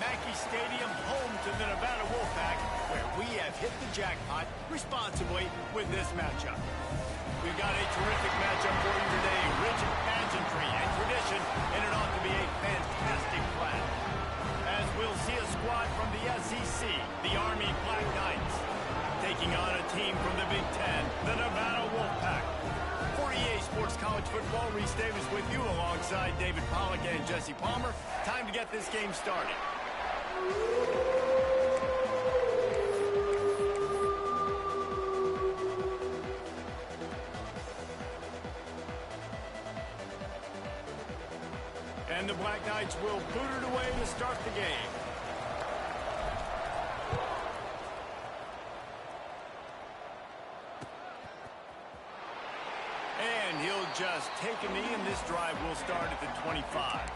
Yankee Stadium, home to the Nevada Wolfpack, where we have hit the jackpot responsibly with this matchup. We've got a terrific matchup for you today. Rich in pageantry and tradition, and it ought to be a fantastic clash. As we'll see a squad from the SEC, the Army Black Knights, taking on a team from the Big Ten, the Nevada Wolfpack. For EA Sports College Football, Reese Davis with you alongside David Pollack and Jesse Palmer. Time to get this game started. And the Black Knights will boot it away to start the game. And he'll just take a knee, and this drive will start at the 25.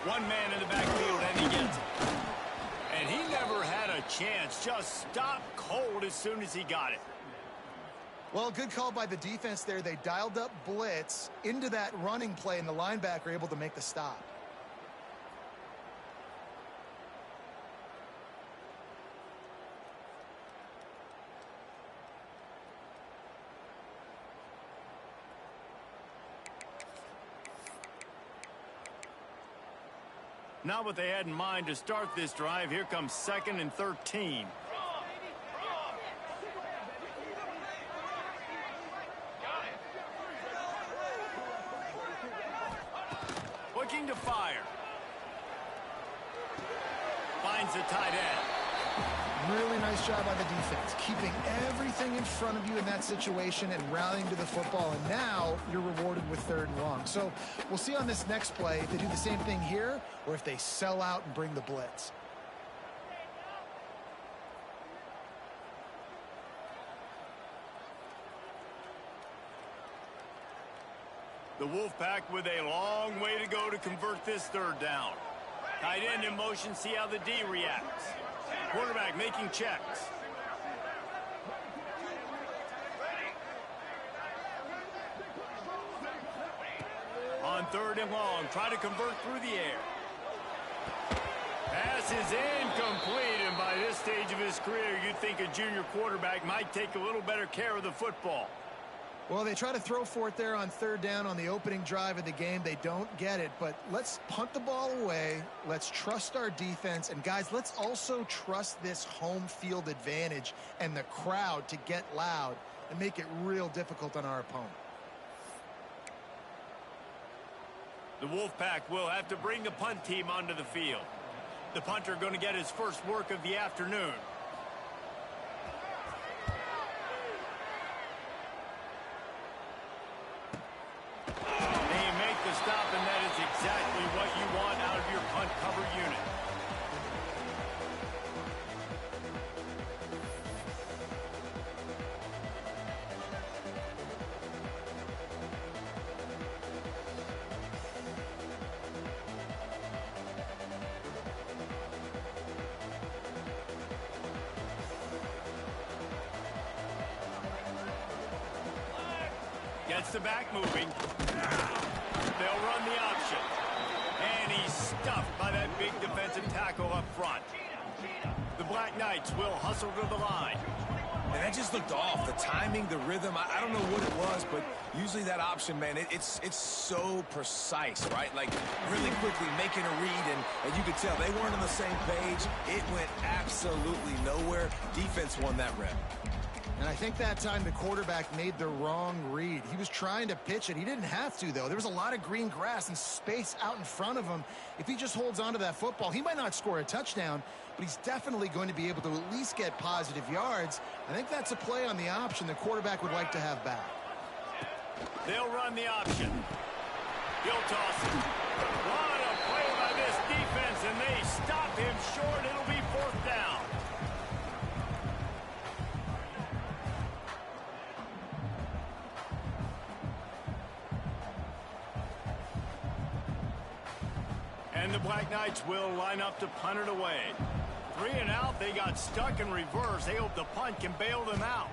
One man in the backfield, and he gets it. And he never had a chance. Just stopped cold as soon as he got it. Well, good call by the defense there. They dialed up blitz into that running play, and the linebacker able to make the stop. Not what they had in mind to start this drive. Here comes 2nd and 13. Looking to fire. Finds the tight end. Really nice job by the defense, keeping everything in front of you in that situation and rallying to the football. And now you're rewarded with 3rd and long. So we'll see on this next play if they do the same thing here or if they sell out and bring the blitz. The Wolfpack with a long way to go to convert this 3rd down. Tight end in motion, see how the D reacts. Quarterback making checks. On 3rd and long, try to convert through the air. Pass is incomplete, and by this stage of his career, you'd think a junior quarterback might take a little better care of the football. Well, they try to throw for it there on 3rd down on the opening drive of the game. They don't get it, but let's punt the ball away. Let's trust our defense. And, guys, let's also trust this home field advantage and the crowd to get loud and make it real difficult on our opponent. The Wolfpack will have to bring the punt team onto the field. The punter going to get his first work of the afternoon. Stop, and that is exactly what you want out of your punt cover unit. Gets the back moving. They'll run the option. And he's stuffed by that big defensive tackle up front. The Black Knights will hustle to the line. And that just looked off. The timing, the rhythm, I don't know what it was, but usually that option, man, it's so precise, right? Like really quickly making a read, and you could tell they weren't on the same page. It went absolutely nowhere. Defense won that rep. And I think that time the quarterback made the wrong read. He was trying to pitch it. He didn't have to, though. There was a lot of green grass and space out in front of him. If he just holds on to that football, he might not score a touchdown, but he's definitely going to be able to at least get positive yards. I think that's a play on the option the quarterback would like to have back. They'll run the option. He'll toss it. What a play by this defense. short. It'll be 4th down. And the Black Knights will line up to punt it away. 3 and out. They got stuck in reverse. They hope the punt can bail them out.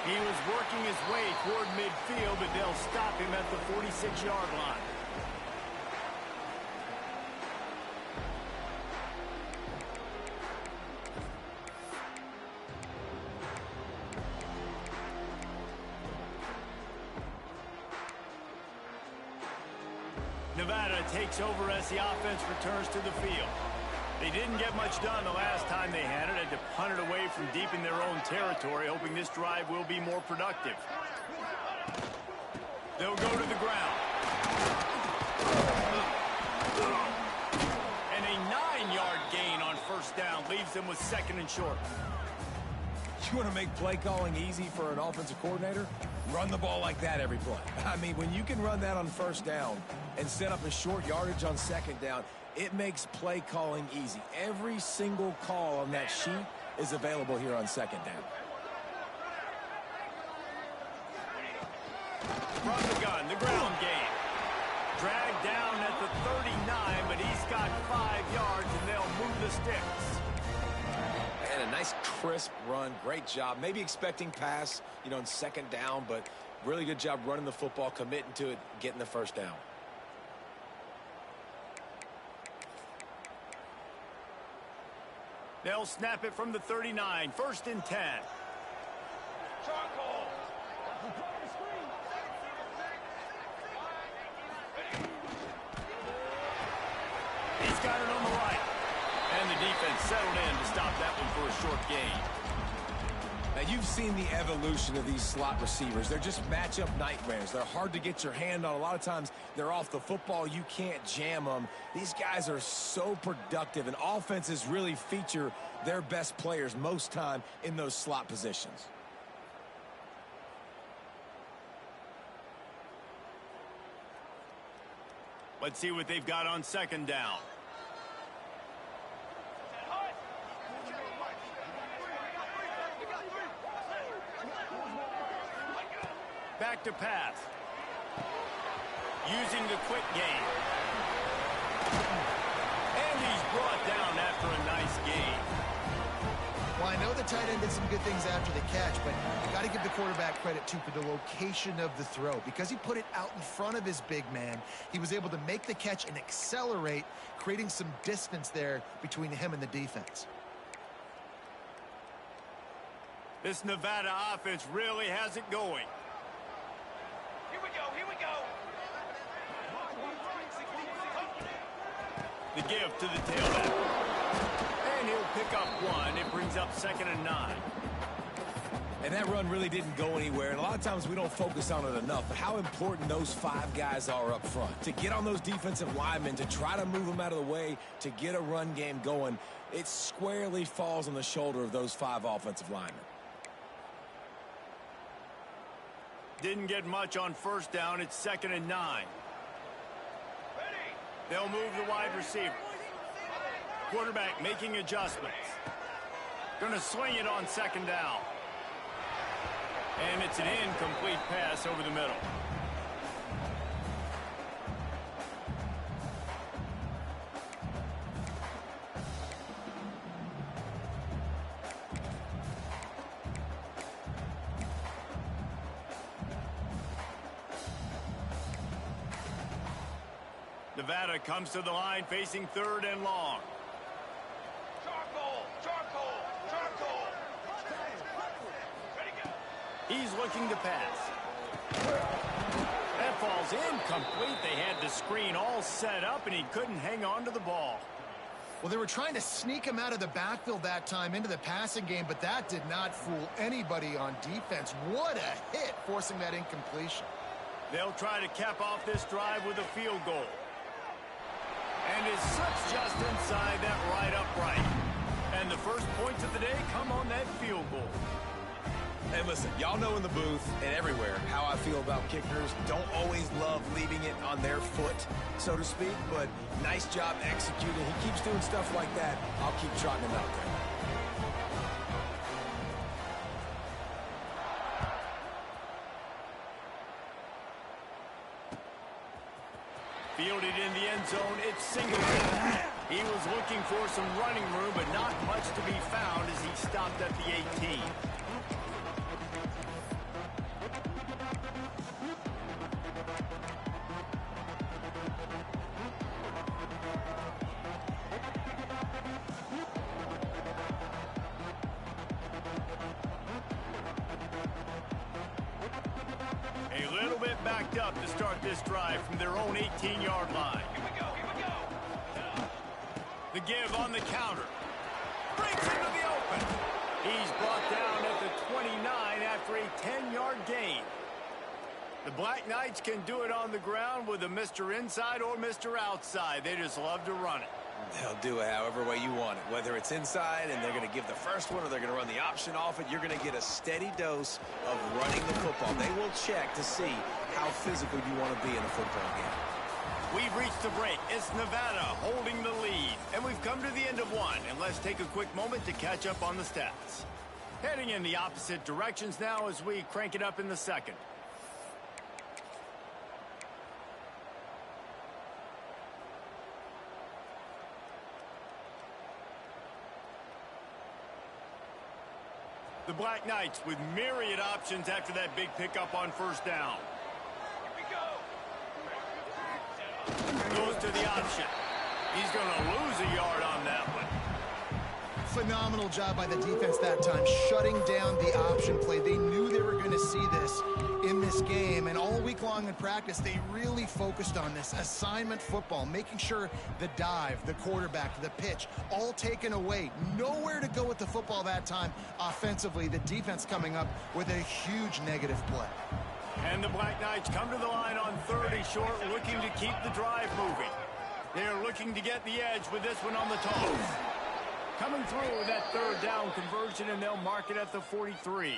He was working his way toward midfield, but they'll stop him at the 46-yard line. Nevada takes over as the offense returns to the field. They didn't get much done the last time they had it. Had to punt it away from deep in their own territory, hoping this drive will be more productive. They'll go to the ground. And a 9-yard gain on 1st down leaves them with 2nd and short. You want to make play calling easy for an offensive coordinator? Run the ball like that every play. I mean, when you can run that on 1st down and set up a short yardage on 2nd down, it makes play calling easy. Every single call on that sheet is available here on 2nd down. From the gun, the ground game. Dragged down at the 39, but he's got 5 yards, and they'll move the sticks. And a nice crisp run. Great job. Maybe expecting pass, you know, on 2nd down, but really good job running the football, committing to it, getting the 1st down. They'll snap it from the 39. 1st and 10. Charcoal. He's got it on the right. And the defense settled in to stop that one for a short gain. Now, you've seen the evolution of these slot receivers. They're just matchup nightmares. They're hard to get your hand on. A lot of times, they're off the football. You can't jam them. These guys are so productive, and offenses really feature their best players most time in those slot positions. Let's see what they've got on 2nd down. Back to pass. Using the quick game. And he's brought down after a nice gain. Well, I know the tight end did some good things after the catch, but you got to give the quarterback credit, too, for the location of the throw. Because he put it out in front of his big man, he was able to make the catch and accelerate, creating some distance there between him and the defense. This Nevada offense really has it going. Here we go, here we go. The give to the tailback. And he'll pick up 1. It brings up 2nd and 9. And that run really didn't go anywhere. And a lot of times we don't focus on it enough. But how important those 5 guys are up front. To get on those defensive linemen, to try to move them out of the way, to get a run game going, it squarely falls on the shoulder of those 5 offensive linemen. Didn't get much on 1st down. It's 2nd and 9. They'll move the wide receiver. Quarterback making adjustments. Going to swing it on 2nd down. And it's an incomplete pass over the middle. Nevada comes to the line facing 3rd and long. Charcoal, charcoal, charcoal. Ready to go. He's looking to pass. That falls incomplete. They had the screen all set up, and he couldn't hang on to the ball. Well, they were trying to sneak him out of the backfield that time into the passing game, but that did not fool anybody on defense. What a hit, forcing that incompletion. They'll try to cap off this drive with a field goal. And it slips just inside that right upright. And the first points of the day come on that field goal. And listen, y'all know in the booth and everywhere how I feel about kickers. Don't always love leaving it on their foot, so to speak, but nice job executing. He keeps doing stuff like that. I'll keep trotting him out there. Fielded in the end zone, it's Singleton. He was looking for some running room, but not much to be found as he stopped at the 18. A little bit backed up to start this drive from their own 18-yard line. Here we go, here we go. The give on the counter. Breaks into the open. He's brought down at the 29 after a 10-yard gain. The Black Knights can do it on the ground with a Mr. Inside or Mr. Outside. They just love to run it. They'll do it however way you want it. Whether it's inside and they're going to give the first one or they're going to run the option off it, you're going to get a steady dose of running the football. They will check to see how physical you want to be in a football game. We've reached the break. It's Nevada holding the lead. And we've come to the end of one. And let's take a quick moment to catch up on the stats. Heading in the opposite directions now as we crank it up in the second. The Black Knights with myriad options after that big pickup on first down. Here we go. Goes to the option. He's going to lose a yard on that one. Phenomenal job by the defense that time, shutting down the option play. They knew they were going to see this in this game, and all week long in practice, they really focused on this assignment football, making sure the dive, the quarterback, the pitch, all taken away. Nowhere to go with the football that time offensively. The defense coming up with a huge negative play. And the Black Knights come to the line on 3rd and short, looking to keep the drive moving. They're looking to get the edge with this one on the toes. Coming through with that 3rd down conversion, and they'll mark it at the 43.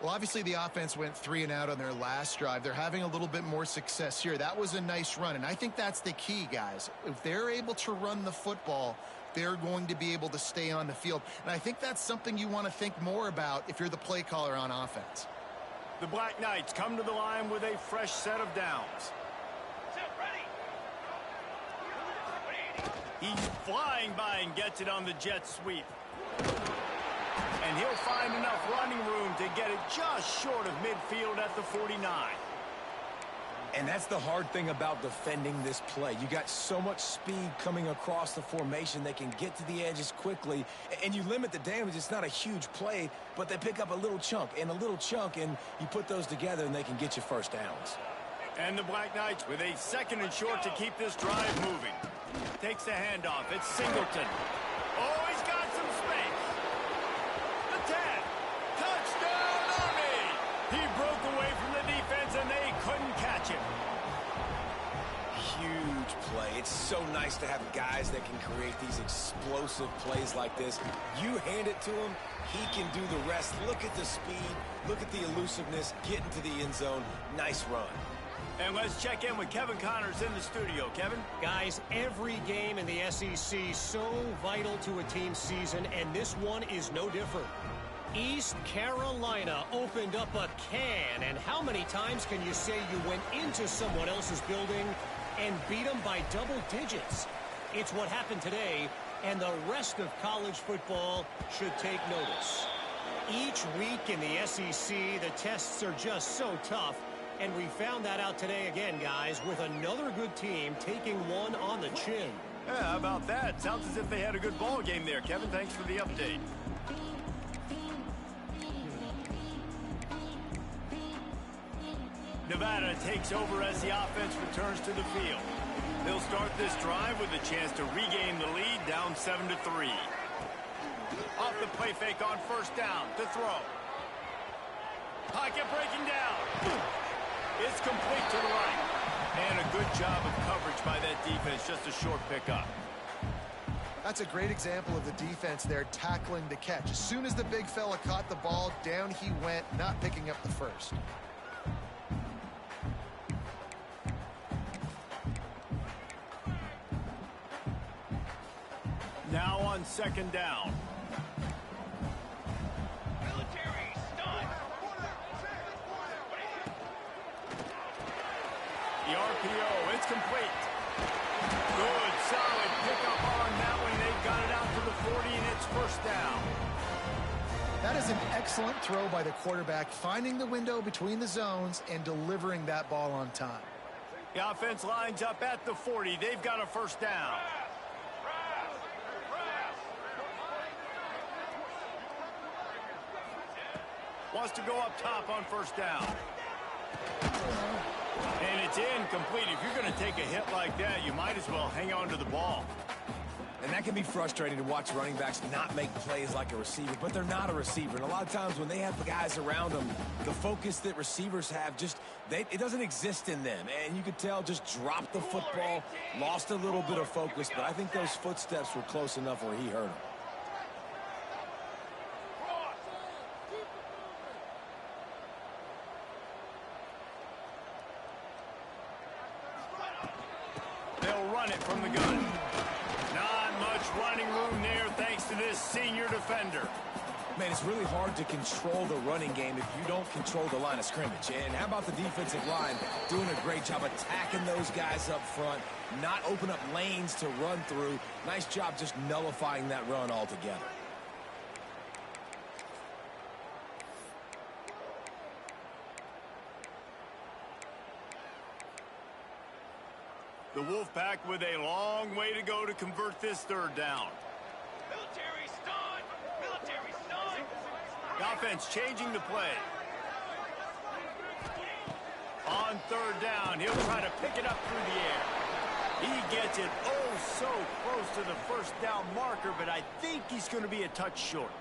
Well, obviously the offense went 3 and out on their last drive. They're having a little bit more success here. That was a nice run, and I think that's the key, guys. If they're able to run the football, they're going to be able to stay on the field. And I think that's something you want to think more about if you're the play caller on offense. The Black Knights come to the line with a fresh set of downs. He's flying by and gets it on the jet sweep. And he'll find enough running room to get it just short of midfield at the 49. And that's the hard thing about defending this play. You got so much speed coming across the formation. They can get to the edges quickly, and you limit the damage. It's not a huge play, but they pick up a little chunk and a little chunk, and you put those together, and they can get you first downs. And the Black Knights with a 2nd and short to keep this drive moving. Takes the handoff. It's Singleton. Oh, he's got some space. The 10. Touchdown, Army! He broke away from the defense, and they couldn't catch him. Huge play. It's so nice to have guys that can create these explosive plays like this. You hand it to him, he can do the rest. Look at the speed. Look at the elusiveness. Get into the end zone. Nice run. And let's check in with Kevin Connors in the studio. Kevin? Guys, every game in the SEC so vital to a team's season, and this one is no different. East Carolina opened up a can, and how many times can you say you went into someone else's building and beat them by double digits? It's what happened today, and the rest of college football should take notice. Each week in the SEC, the tests are just so tough. And we found that out today again, guys, with another good team taking one on the chin. Yeah, how about that? Sounds as if they had a good ball game there, Kevin. Thanks for the update. Nevada takes over as the offense returns to the field. They'll start this drive with a chance to regain the lead, down 7-3. Off the play fake on first down to throw. Pocket breaking down. It's complete to the right. And a good job of coverage by that defense. Just a short pickup. That's a great example of the defense there tackling the catch. As soon as the big fella caught the ball, down he went, not picking up the first. Now on second down. Military stunt. The RPO, it's complete. Good, solid pickup on that one. They've got it out to the 40, and it's first down. That is an excellent throw by the quarterback, finding the window between the zones and delivering that ball on time. The offense lines up at the 40. They've got a first down. Wants to go up top on first down. And it's incomplete. If you're going to take a hit like that, you might as well hang on to the ball. And that can be frustrating to watch running backs not make plays like a receiver, but they're not a receiver. And a lot of times when they have the guys around them, the focus that receivers have it doesn't exist in them. And you could tell just dropped the football, lost a little bit of focus, but I think those footsteps were close enough where he hurt him. They'll run it from the gun. Not much running room there thanks to this senior defender. Man, it's really hard to control the running game if you don't control the line of scrimmage. And how about the defensive line doing a great job attacking those guys up front, not open up lanes to run through. Nice job just nullifying that run altogether. The Wolfpack with a long way to go to convert this third down. Military stunt. Military stunt. The offense changing the play. On third down, he'll try to pick it up through the air. He gets it oh so close to the first down marker, but I think he's going to be a touch short.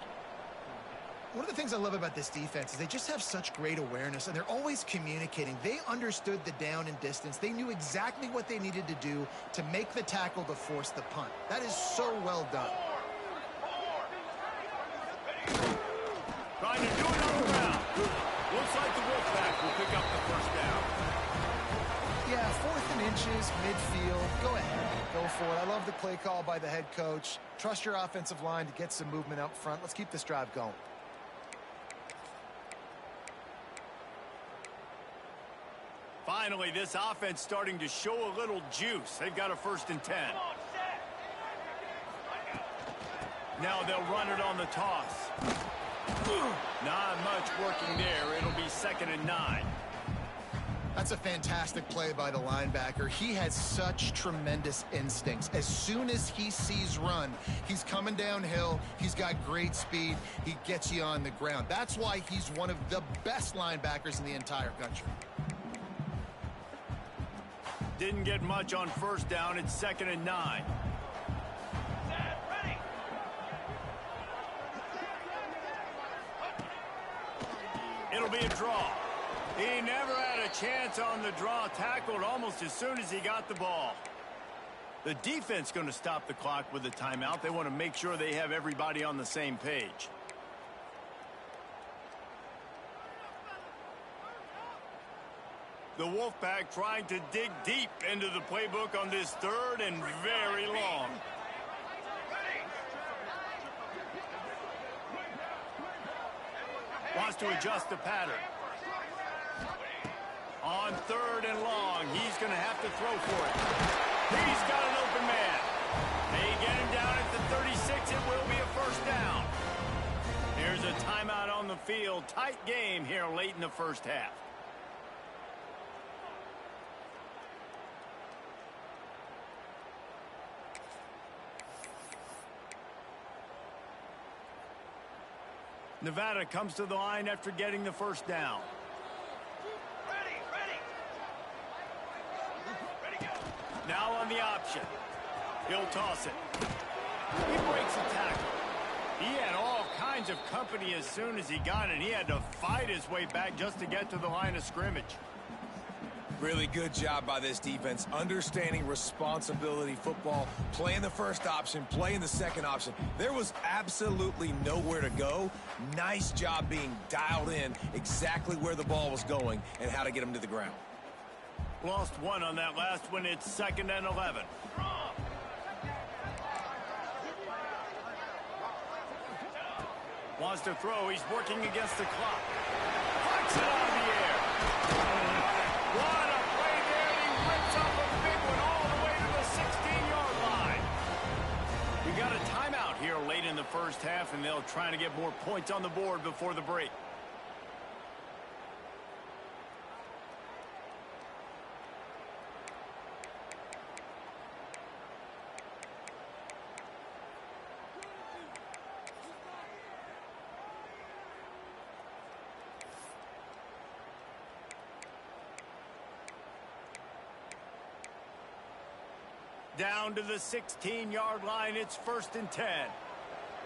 One of the things I love about this defense is they just have such great awareness, and they're always communicating. They understood the down and distance. They knew exactly what they needed to do to make the tackle to force the punt. That is so well done. Trying to do it on the ground. Looks like the Wolfpack will pick up the first down. Yeah, 4th and inches, midfield. Go ahead. Go for it. I love the play call by the head coach. Trust your offensive line to get some movement up front. Let's keep this drive going. Finally, this offense starting to show a little juice. They've got a 1st and 10. Now they'll run it on the toss. Not much working there. It'll be 2nd and 9. That's a fantastic play by the linebacker. He has such tremendous instincts. As soon as he sees run, he's coming downhill. He's got great speed. He gets you on the ground. That's why he's one of the best linebackers in the entire country. Didn't get much on first down. It's 2nd and 9. It'll be a draw. He never had a chance on the draw. Tackled almost as soon as he got the ball. The defense going to stop the clock with a timeout. They want to make sure they have everybody on the same page. The Wolfpack trying to dig deep into the playbook on this 3rd and very long. Wants to adjust the pattern. On 3rd and long, he's going to have to throw for it. He's got an open man. They get him down at the 36. It will be a first down. Here's a timeout on the field. Tight game here late in the first half. Nevada comes to the line after getting the first down. Ready, go. Now on the option. He'll toss it. He breaks a tackle. He had all kinds of company as soon as he got it. He had to fight his way back just to get to the line of scrimmage. Really good job by this defense, understanding responsibility football, playing the first option, playing the second option. There was absolutely nowhere to go. Nice job being dialed in exactly where the ball was going and how to get them to the ground. Lost one on that last one. It's 2nd and 11. Wants to throw. He's working against the clock. Flicks it out of the air. What a play there. He rips up a big one all the way to the 16-yard line. We got a timeout here late in the first half, and they'll try to get more points on the board before the break. Down to the 16-yard line. It's 1st and 10.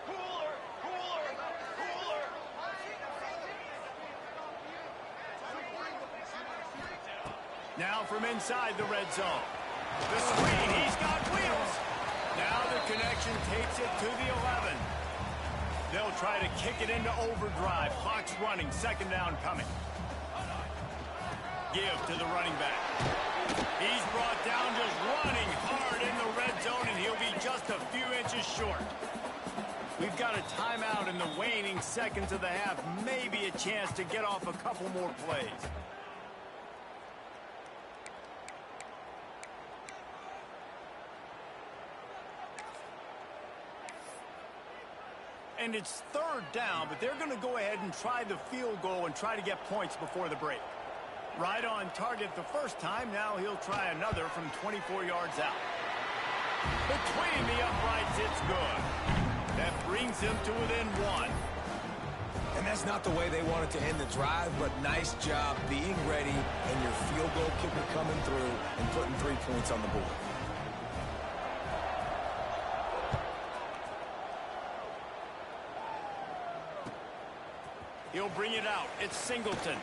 Cooler! Cooler! Cooler! Now from inside the red zone. The screen. He's got wheels. Now the connection takes it to the 11. They'll try to kick it into overdrive. Clock's running. 2nd down coming. Give to the running back. He's brought down just running hard in the red zone, and he'll be just a few inches short. We've got a timeout in the waning seconds of the half. Maybe a chance to get off a couple more plays. And it's 3rd down, but they're going to go ahead and try the field goal and try to get points before the break. Right on target the first time. Now he'll try another from 24 yards out. Between the uprights, it's good. That brings him to within 1. And that's not the way they wanted to end the drive, but nice job being ready and your field goal kicker coming through and putting 3 points on the board. He'll bring it out. It's Singleton.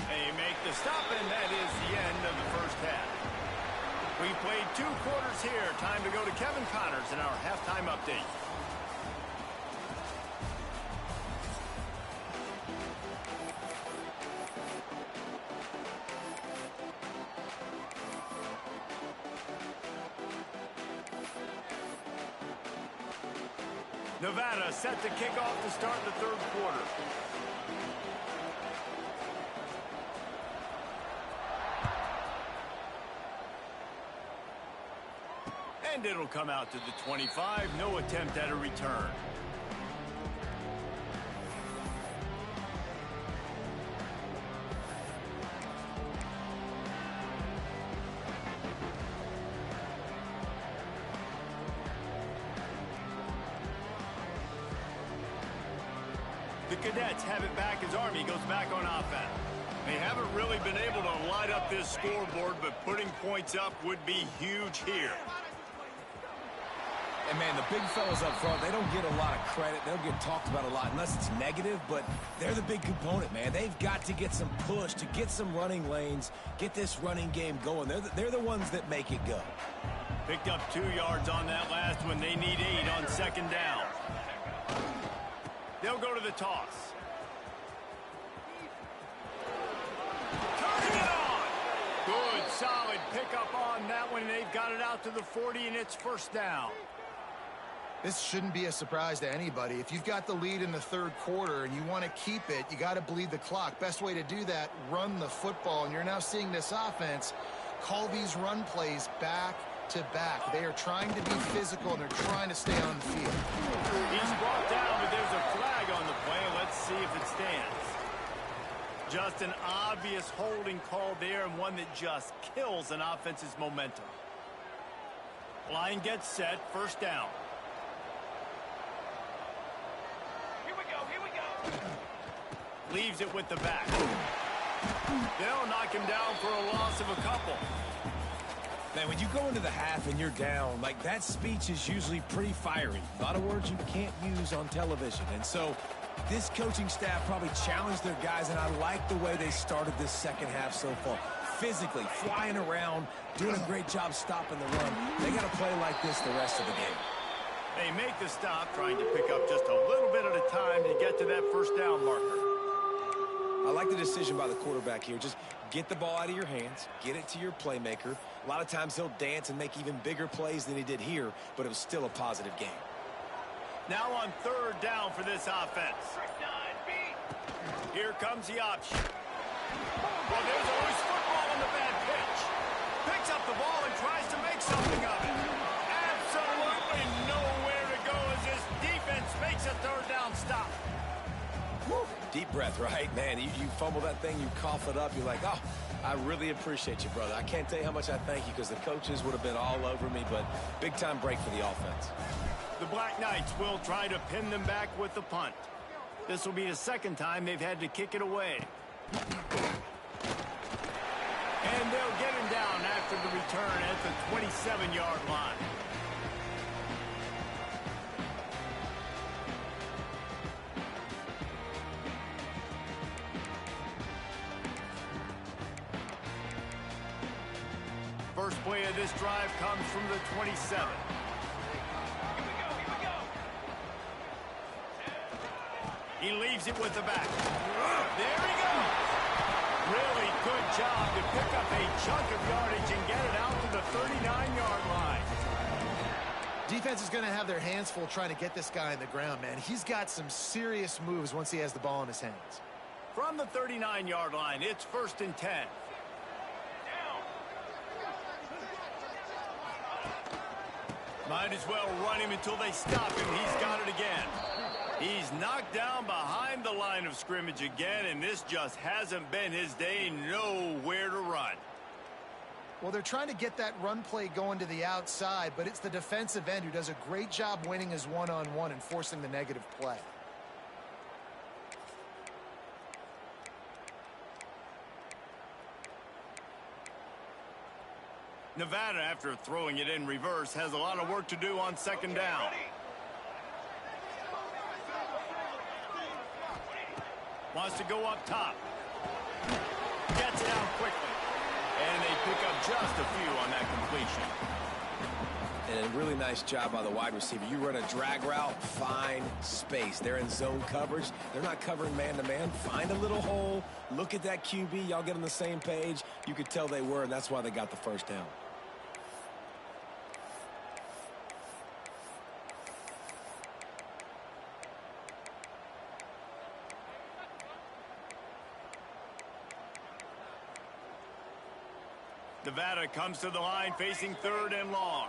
They make the stop, and that is the end of the first half. We played 2 quarters here. Time to go to Kevin Connors in our halftime update. Nevada set to kick off to start the 3rd quarter. And it'll come out to the 25. No attempt at a return. The Cadets have it back as Army goes back on offense. They haven't really been able to light up this scoreboard, but putting points up would be huge here. And, man, the big fellas up front, they don't get a lot of credit. They'll get talked about a lot unless it's negative, but they're the big component, man. They've got to get some push, to get some running lanes, get this running game going. They're the ones that make it go. Picked up 2 yards on that last one. They need 8 on 2nd down. They'll go to the toss. Turning it on. Good, solid pickup on that one. They've got it out to the 40, and it's 1st down. This shouldn't be a surprise to anybody. If you've got the lead in the 3rd quarter and you want to keep it, you got to bleed the clock. Best way to do that, run the football. And you're now seeing this offense call these run plays back to back. They are trying to be physical, and they're trying to stay on the field. He's brought down, but there's a flag on the play. Let's see if it stands. Just an obvious holding call there, and one that just kills an offense's momentum. Line gets set, 1st down. Here we go, here we go. Leaves it with the back. They'll knock him down for a loss of a couple. Man, when you go into the half and you're down, like, that speech is usually pretty fiery. A lot of words you can't use on television. And so this coaching staff probably challenged their guys, and I like the way they started this second half so far. physically, flying around, doing a great job stopping the run. They got to play like this the rest of the game. They make the stop, trying to pick up just a little bit at a time to get to that first down marker. I like the decision by the quarterback here. Just get the ball out of your hands, get it to your playmaker. A lot of times he'll dance and make even bigger plays than he did here, but it was still a positive game. Now on third down for this offense. Here comes the option. Well, there's always football on the bad pitch. Picks up the ball and tries to make something of it. Absolutely nowhere to go as this defense makes a third down stop. Woo. Deep breath, right? Man, you fumble that thing, you cough it up, you're like, oh, I really appreciate you, brother. I can't tell you how much I thank you because the coaches would have been all over me, but big-time break for the offense. The Black Knights will try to pin them back with the punt. This will be the second time they've had to kick it away. And they'll get him down after the return at the 27-yard line. First play of this drive comes from the 27. He leaves it with the back. There he goes. Really good job to pick up a chunk of yardage and get it out to the 39-yard line. Defense is going to have their hands full trying to get this guy in the ground, man. He's got some serious moves once he has the ball in his hands. From the 39-yard line, it's 1st and 10. Might as well run him until they stop him. He's got it again. He's knocked down behind the line of scrimmage again, and this just hasn't been his day. Nowhere to run. Well, they're trying to get that run play going to the outside, but it's the defensive end who does a great job winning his one-on-one and forcing the negative play. Nevada, after throwing it in reverse, has a lot of work to do on second down. Wants to go up top. Gets it out quickly. And they pick up just a few on that completion. And a really nice job by the wide receiver. You run a drag route, find space. They're in zone coverage. They're not covering man-to-man. Find a little hole. Look at that QB. Y'all get on the same page. You could tell they were, and that's why they got the first down. Nevada comes to the line facing 3rd and long.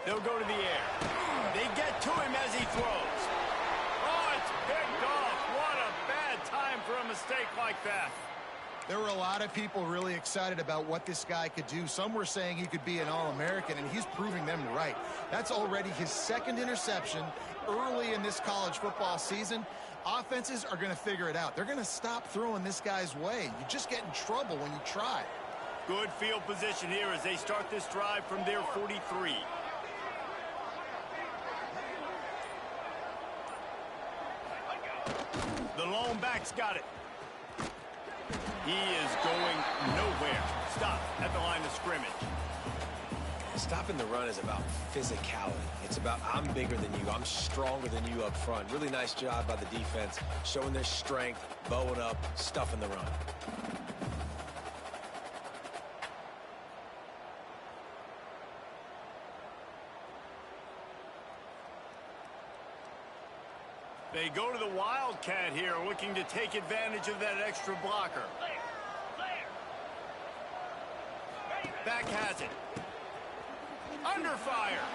They'll go to the air. They get to him as he throws. Oh, it's picked off. What a bad time for a mistake like that. There were a lot of people really excited about what this guy could do. Some were saying he could be an All-American, and he's proving them right. That's already his 2nd interception early in this college football season. Offenses are going to figure it out. They're going to stop throwing this guy's way. You just get in trouble when you try. Good field position here as they start this drive from their 43. The lone back's got it. He is going nowhere. Stop at the line of scrimmage. Stopping the run is about physicality. It's about I'm bigger than you. I'm stronger than you up front. Really nice job by the defense, showing their strength, bowing up, stuffing the run. They go to the Wildcat here, looking to take advantage of that extra blocker. Back has it. Under fire.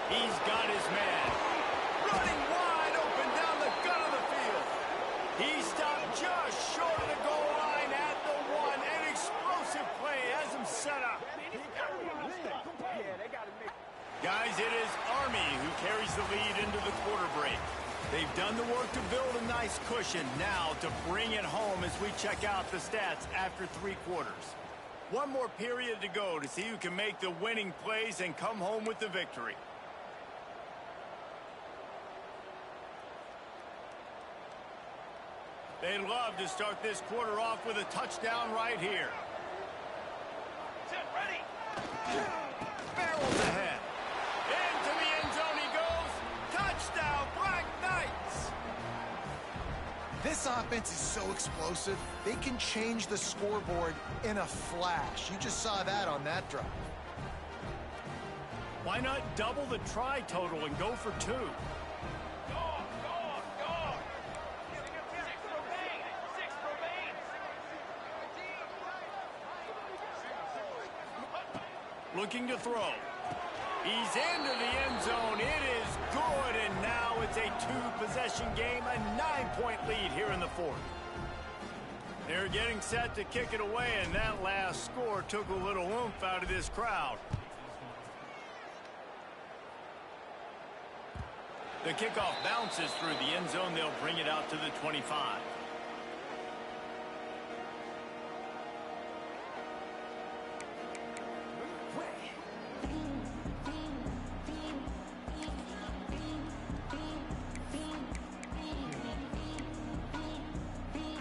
He's got his man. Running wide open down the gut of the field. He stopped just short of the goal line at the 1. An explosive play has him set up. Guys, it is Army who carries the lead into the quarter break. They've done the work to build a nice cushion. Now to bring it home as we check out the stats after 3 quarters. One more period to go to see who can make the winning plays and come home with the victory. They'd love to start this quarter off with a touchdown right here. Set, ready. Barrels ahead. Into the end zone he goes. Touchdown, Black Knights. This offense is so explosive, they can change the scoreboard in a flash. You just saw that on that drive. Why not double the try total and go for 2? Dog, dog, dog. 6 remain. 6 remain. Looking to throw. He's into the end zone. It is good, and now it's a 2-possession game, a 9-point lead here in the 4th. They're getting set to kick it away, and that last score took a little oomph out of this crowd. The kickoff bounces through the end zone. They'll bring it out to the 25.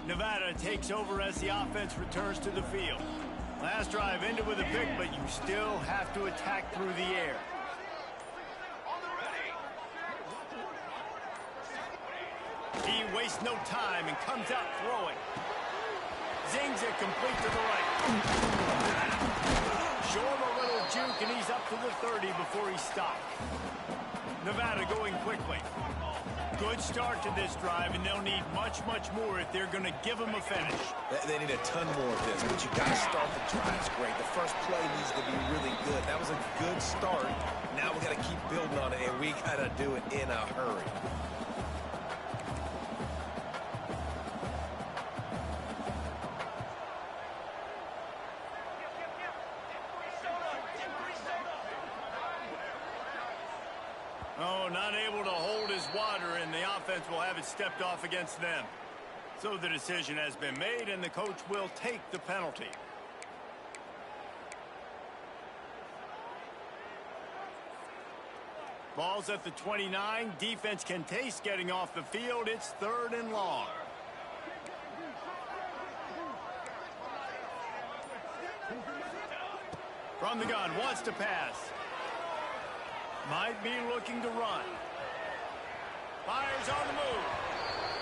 Nevada takes over as the offense returns to the field. Last drive ended with a pick, but you still have to attack through the air. He wastes no time and comes out throwing. Zings it complete to the right. Show him a little juke, and he's up to the 30 before he stopped. Nevada going quickly. Good start to this drive, and they'll need much, much more if they're going to give him a finish. They need a ton more of this, but you got to start the drives great. The first play needs to be really good. That was a good start. Now we got to keep building on it, and we got to do it in a hurry. Oh, not able to hold his water, and the offense will have it stepped off against them. So the decision has been made, and the coach will take the penalty. Ball's at the 29. Defense can taste getting off the field. It's 3rd and long. From the gun, wants to pass. Might be looking to run. Fires on the move.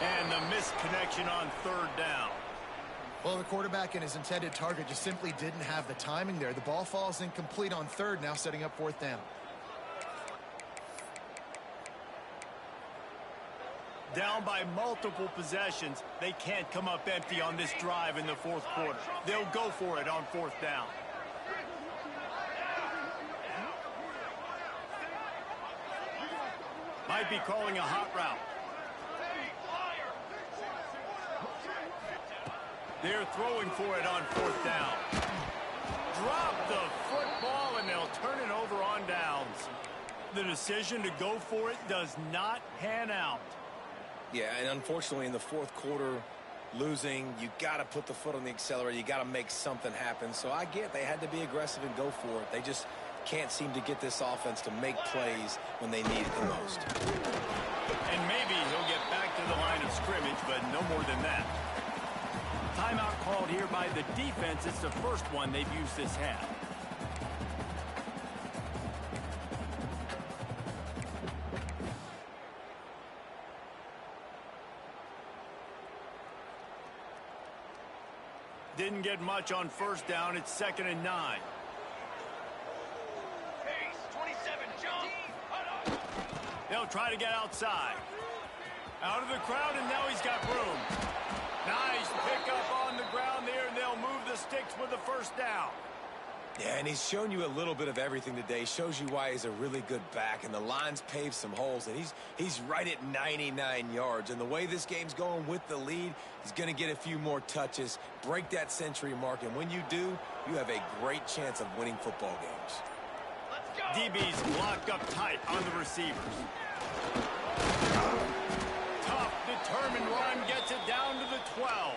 And the missed connection on 3rd down. Well, the quarterback and his intended target just simply didn't have the timing there. The ball falls incomplete on 3rd, now setting up 4th down. Down by multiple possessions, they can't come up empty on this drive in the 4th quarter. They'll go for it on 4th down. Might be calling a hot route. They're throwing for it on 4th down. Drop the football, and they'll turn it over on downs. The decision to go for it does not pan out. Yeah, and unfortunately in the 4th quarter, losing, you got to put the foot on the accelerator. You got to make something happen. So I get they had to be aggressive and go for it. They just can't seem to get this offense to make plays when they need it the most. And maybe he'll get back to the line of scrimmage, but no more than that. Timeout called here by the defense. It's the first one they've used this half. Didn't get much on 1st down. It's 2nd and 9. Pace, 27, jump. They'll try to get outside. Out of the crowd, and now he's got room. Nice pickup on the ground there, and they'll move the sticks with the 1st down. Yeah, and he's shown you a little bit of everything today. Shows you why he's a really good back, and the line's paved some holes, and he's right at 99 yards. And the way this game's going with the lead, he's going to get a few more touches, break that century mark, and when you do, you have a great chance of winning football games. Let's go. DB's blocked up tight on the receivers. Tough, determined run gets it down to the 12.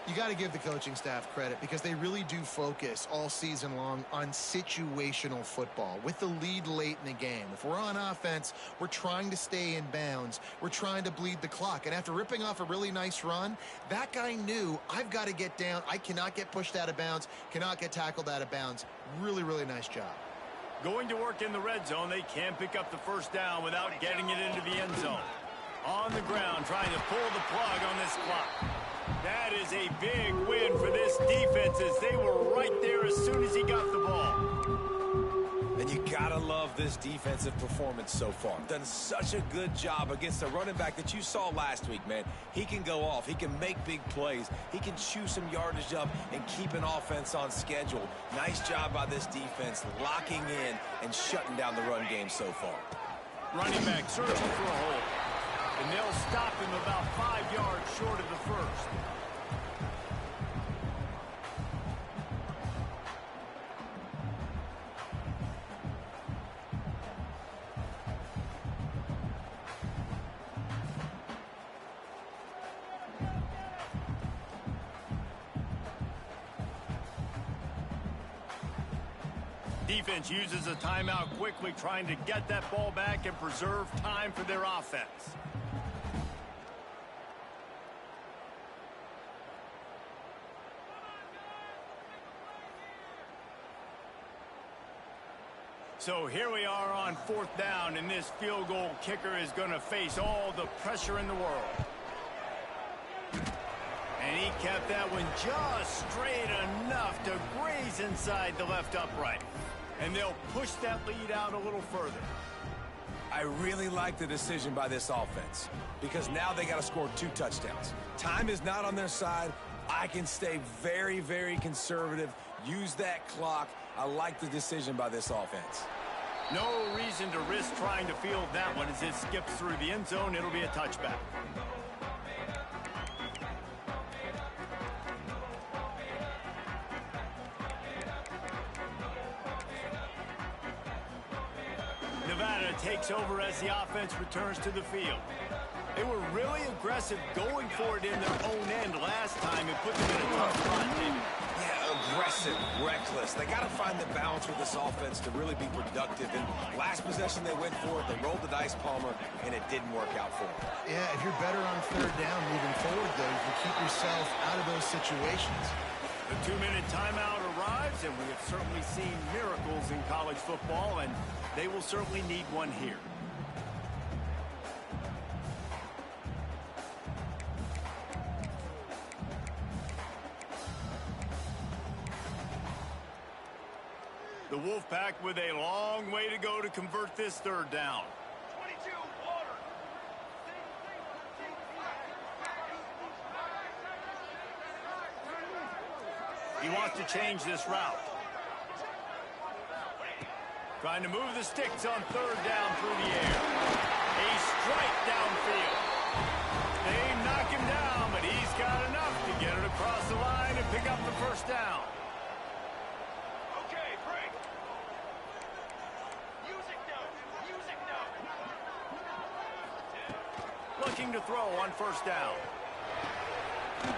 You got to give the coaching staff credit because they really do focus all season long on situational football with the lead late in the game. If we're on offense, we're trying to stay in bounds. We're trying to bleed the clock. And after ripping off a really nice run, that guy knew, I've got to get down. I cannot get pushed out of bounds, cannot get tackled out of bounds. Really, really nice job. Going to work in the red zone, they can pick up the first down without getting it into the end zone. On the ground, trying to pull the plug on this clock. That is a big win for this defense as they were right there as soon as he got the ball. And you gotta love this defensive performance so far. Done such a good job against a running back that you saw last week, man. He can go off. He can make big plays. He can chew some yardage up and keep an offense on schedule. Nice job by this defense locking in and shutting down the run game so far. Running back searching for a hole. And they'll stop him about 5 yards short of the first. Defense uses a timeout quickly, trying to get that ball back and preserve time for their offense. So here we are on 4th down, and this field goal kicker is going to face all the pressure in the world. And he kept that one just straight enough to graze inside the left upright. And they'll push that lead out a little further. I really like the decision by this offense because now they got to score 2 touchdowns. Time is not on their side. I can stay very, very conservative, use that clock. I like the decision by this offense. No reason to risk trying to field that one as it skips through the end zone. It'll be a touchback. Nevada takes over as the offense returns to the field. They were really aggressive going for it in their own end last time and put them in a tough spot, David. Yeah, aggressive, reckless. They got to find the balance with this offense to really be productive. And last possession they went for it, they rolled the dice, Palmer, and it didn't work out for them. Yeah, if you're better on 3rd down moving forward, though, you can keep yourself out of those situations. The 2-minute timeout arrives, and we have certainly seen miracles in college football, and they will certainly need one here. The Wolfpack with a long way to go to convert this 3rd down. 22, water. He wants to change this route. Trying to move the sticks on 3rd down through the air. A strike downfield. They knock him down, but he's got enough to get it across the line and pick up the 1st down. Okay, break. Music note. Music note. Looking to throw on 1st down.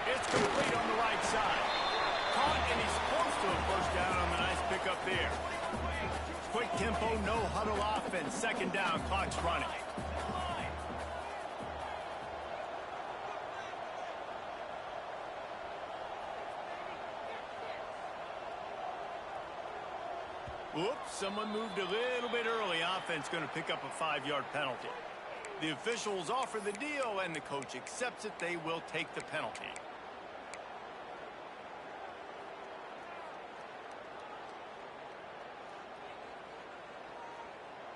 It's complete on the right side. Caught, and he's close to a 1st down on the nice pickup there. Quick tempo, no huddle offense. 2nd down, clock's running. Whoops, someone moved a little bit early. Offense going to pick up a 5-yard penalty. The officials offer the deal, and the coach accepts it. They will take the penalty.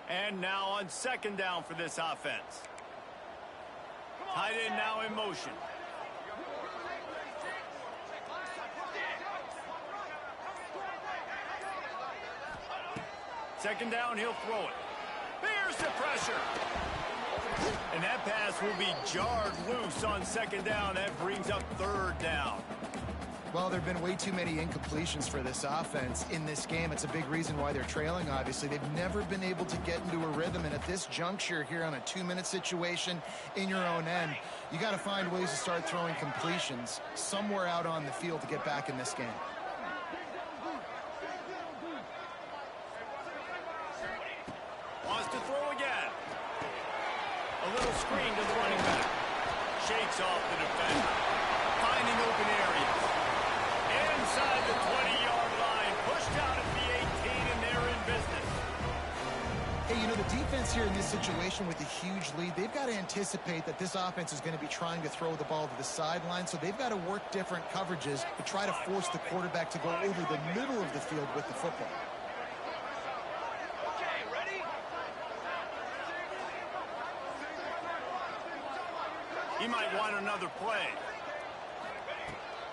And now on 2nd down for this offense. Tight end now in motion. Second down, he'll throw it. There's the pressure. And that pass will be jarred loose on 2nd down. That brings up 3rd down. Well, there have been way too many incompletions for this offense in this game. It's a big reason why they're trailing, obviously. They've never been able to get into a rhythm, and at this juncture here on a 2-minute situation in your own end, you got to find ways to start throwing completions somewhere out on the field to get back in this game. Wants to throw again. A little screen to the running back. Shakes off the defender. Finding open areas. Inside the 20-yard line. Pushed out at the 18, and they're in business. Hey, you know, the defense here in this situation with a huge lead, they've got to anticipate that this offense is going to be trying to throw the ball to the sideline, so they've got to work different coverages to try to force the quarterback to go over the middle of the field with the football. He might want another play.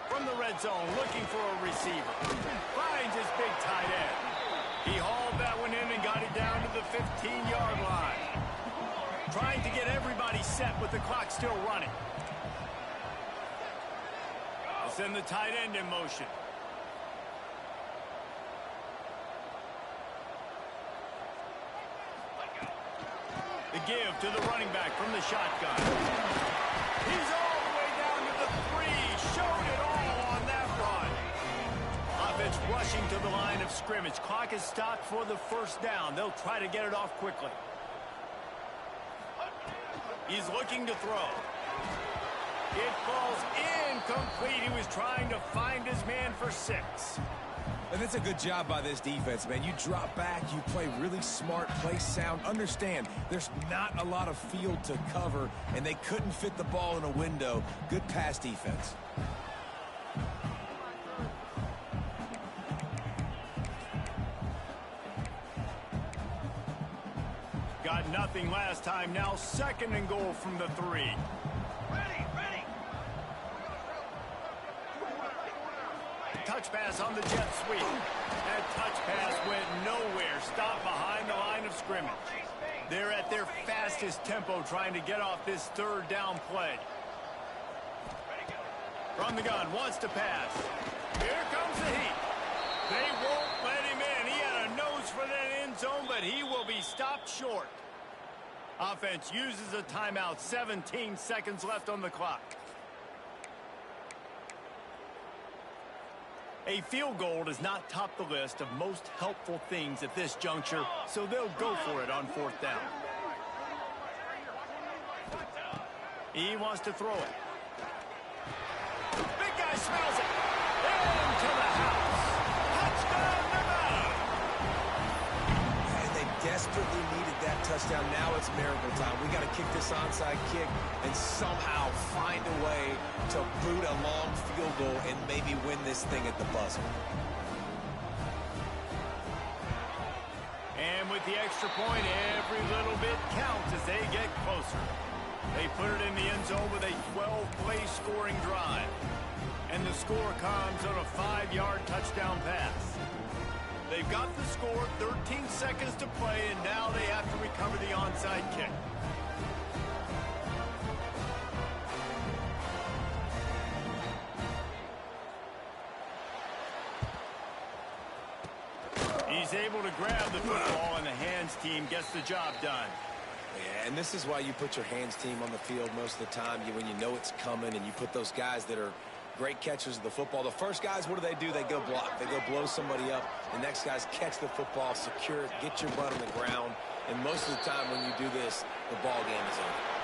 From the red zone, looking for a receiver. Finds his big tight end. He hauled that one in and got it down to the 15-yard line. Trying to get everybody set with the clock still running. I'll send the tight end in motion. The give to the running back from the shotgun. He's all the way down to the 3. Showed it all on that run. Offense rushing to the line of scrimmage. Clock is stopped for the first down. They'll try to get it off quickly. He's looking to throw. It falls incomplete. He was trying to find his man for 6. And it's a good job by this defense, man. You drop back, you play really smart, play sound. Understand, there's not a lot of field to cover, and they couldn't fit the ball in a window. Good pass defense. Got nothing last time. Now 2nd and goal from the 3. Touch pass on the jet sweep. That touch pass went nowhere. Stopped behind the line of scrimmage. They're at their fastest tempo trying to get off this 3rd down play. From the gun, wants to pass. Here comes the heat. They won't let him in. He had a nose for that end zone, but he will be stopped short. Offense uses a timeout. 17 seconds left on the clock. A field goal does not top the list of most helpful things at this juncture, so they'll go for it on 4th down. He wants to throw it. Big guy smells it. Into the house. Touchdown, Nevada. And they desperately needed that touchdown. Now it's miracle time. We got to kick this onside kick and somehow find a way to boot a long field goal and maybe win this thing at the buzzer. And with the extra point, every little bit counts as they get closer. They put it in the end zone with a 12-play scoring drive. And the score comes on a 5-yard touchdown pass. They've got the score, 13 seconds to play, and now they have to recover the onside kick. He's able to grab the football, and the hands team gets the job done. Yeah, and this is why you put your hands team on the field most of the time. When you know it's coming, and you put those guys that are great catchers of the football. The first guys, what do? They go block. They go blow somebody up. The next guys catch the football, secure it, get your butt on the ground. And most of the time when you do this, the ball game is over.